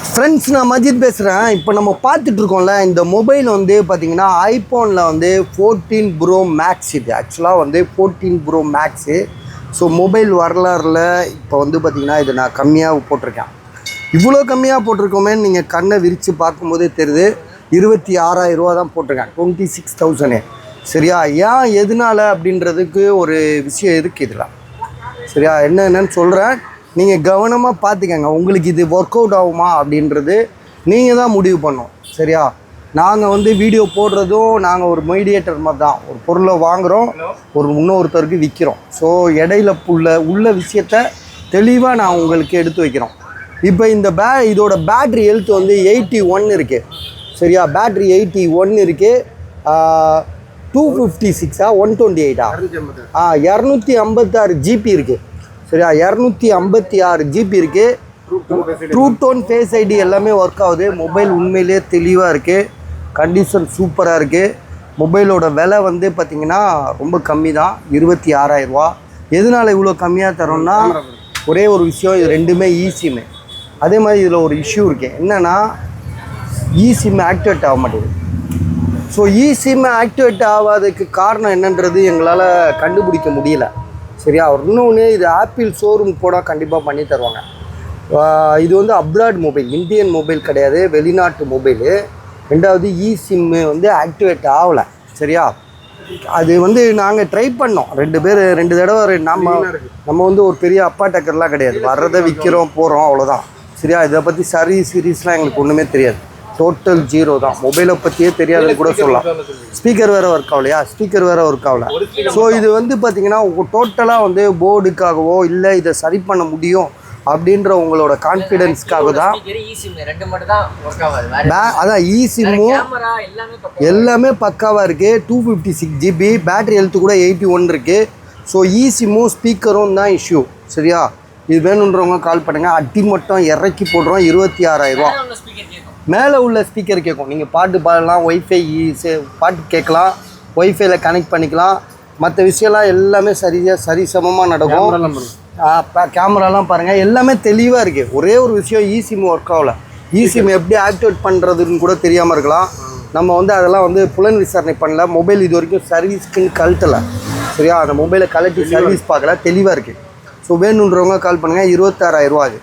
Friends, நான் மஜித் பேசுகிறேன். இப்போ நம்ம பார்த்துட்ருக்கோம்ல, இந்த மொபைல் வந்து பார்த்திங்கன்னா ஐஃபோனில் வந்து 14 ப்ரோ மேக்ஸ். இது ஆக்சுவலாக வந்து 14 ப்ரோ மேக்ஸு. ஸோ மொபைல் வரலாறில் இப்போ வந்து பார்த்திங்கன்னா இது நான் கம்மியாக போட்டிருக்கேன். இவ்வளோ கம்மியாக போட்டிருக்கோமேன்னு நீங்கள் கண்ணை விரித்து பார்க்கும்போதே தெரியுது. 26,000 ரூபா தான் போட்டிருக்கேன், 26,000. சரியா? ஏன் எதனால் அப்படின்றதுக்கு ஒரு விஷயம் இருக்குது இதில். சரியா? என்னென்னு சொல்கிறேன், நீங்கள் கவனமாக பார்த்துக்கங்க. உங்களுக்கு இது ஒர்க் அவுட் ஆகுமா அப்படின்றது நீங்கள் தான் முடிவு பண்ணணும். சரியா? நாங்கள் வந்து வீடியோ போடுறதும் நாங்கள் ஒரு மீடியேட்டர் மாதிரி தான். ஒரு பொருளை வாங்குகிறோம், இன்னொருத்தருக்கு விற்கிறோம். ஸோ இடையில உள்ள விஷயத்த தெளிவாக நான் உங்களுக்கு எடுத்து வைக்கிறோம். இப்போ இந்த இதோட பேட்ரி ஹெல்த் வந்து 81 இருக்குது. சரியா? பேட்ரி 81 இருக்குது. 256 128 256 ஜிபி இருக்குது. சரியா? 256 ஜிபி இருக்குது. ட்ரூ டோன், ஃபேஸ் ஐடி எல்லாமே ஒர்க் ஆகுது. மொபைல் உண்மையிலே தெளிவாக இருக்குது. கண்டிஷன் சூப்பராக இருக்குது. மொபைலோட விலை வந்து பார்த்திங்கன்னா ரொம்ப கம்மி தான், 26,000 ரூபா. எதனால் இவ்வளோ கம்மியாக தரோம்னா, ஒரே ஒரு விஷயம், இது ரெண்டுமே இசிம்மு. அதே மாதிரி இதில் ஒரு இஷ்யூ இருக்குது. என்னென்னா, இசிம்மு ஆக்டிவேட் ஆக மாட்டேங்குது. ஸோ இசிம்மு ஆக்டிவேட் ஆகாததுக்கு காரணம் என்னன்றது எங்களால் கண்டுபிடிக்க முடியல. சரியா? இன்னொன்று, இது ஆப்பிள் ஷோரூம் கூட கண்டிப்பாக பண்ணி தருவாங்க. இது வந்து அப்ராட் மொபைல், இந்தியன் மொபைல் கிடையாது, வெளிநாட்டு மொபைலு. ரெண்டாவது, இசிம்மு வந்து ஆக்டிவேட் ஆகலை. சரியா? அது வந்து நாங்கள் ட்ரை பண்ணோம், 2 தடவை. நம்ம வந்து ஒரு பெரிய அப்பா டக்கர்லாம் கிடையாது, வர்றதை விற்கிறோம் போகிறோம், அவ்வளோதான். சரியா? இதை பற்றி சீரீஸ்லாம் எங்களுக்கு ஒன்றுமே தெரியாது, டோட்டல் ஜீரோ தான். மொபைலை பற்றியே தெரியாதுன்னு கூட சொல்லலாம். ஸ்பீக்கர் வேறு ஒர்க் ஆகலையா? ஸ்பீக்கர் வேறு ஒர்க் ஆகலை. ஸோ இது வந்து பார்த்திங்கன்னா டோட்டலாக வந்து போர்டுக்காகவோ இல்லை இதை சரி பண்ண முடியும் அப்படின்ற உங்களோட கான்ஃபிடென்ஸ்க்காக தான். அதான் இசிம்மும் எல்லாமே பக்காவாக இருக்குது. 256 ஜிபி, பேட்ரி ஹெல்த்து கூட 81 இருக்குது. ஸோ இசிம்மும் ஸ்பீக்கரும் தான் இஷ்யூ. சரியா? இது வேணுன்றவங்க கால் பண்ணுங்கள். அட்டி மட்டும் இறக்கி போடுறோம், 26,000 ரூபா. மேலே உள்ள ஸ்பீக்கர் கேட்கும், நீங்கள் பாட்டு பாடலாம், ஒய்ஃபை பாட்டு கேட்கலாம், ஒய்ஃபைல கனெக்ட் பண்ணிக்கலாம். மற்ற விஷயம்லாம் எல்லாமே சரிசமமாக நடக்கும். கேமராலாம் பாருங்கள், எல்லாமே தெளிவாக இருக்குது. ஒரே ஒரு விஷயம், இசிம் ஒர்க் ஆகலை. இசிம் எப்படி ஆக்டிவேட் பண்ணுறதுன்னு கூட தெரியாமல் இருக்கலாம். நம்ம வந்து அதெல்லாம் வந்து புலன் விசாரணை பண்ணல. மொபைல் இது வரைக்கும் சர்வீஸ்க்குன்னு கழட்டலை. சரியா? அந்த மொபைலை கழட்டி சர்வீஸ் பார்க்கல, தெளிவாக இருக்குது. ஸோ வேணுன்றவங்க கால் பண்ணுங்கள். 26,000 ரூபா அது.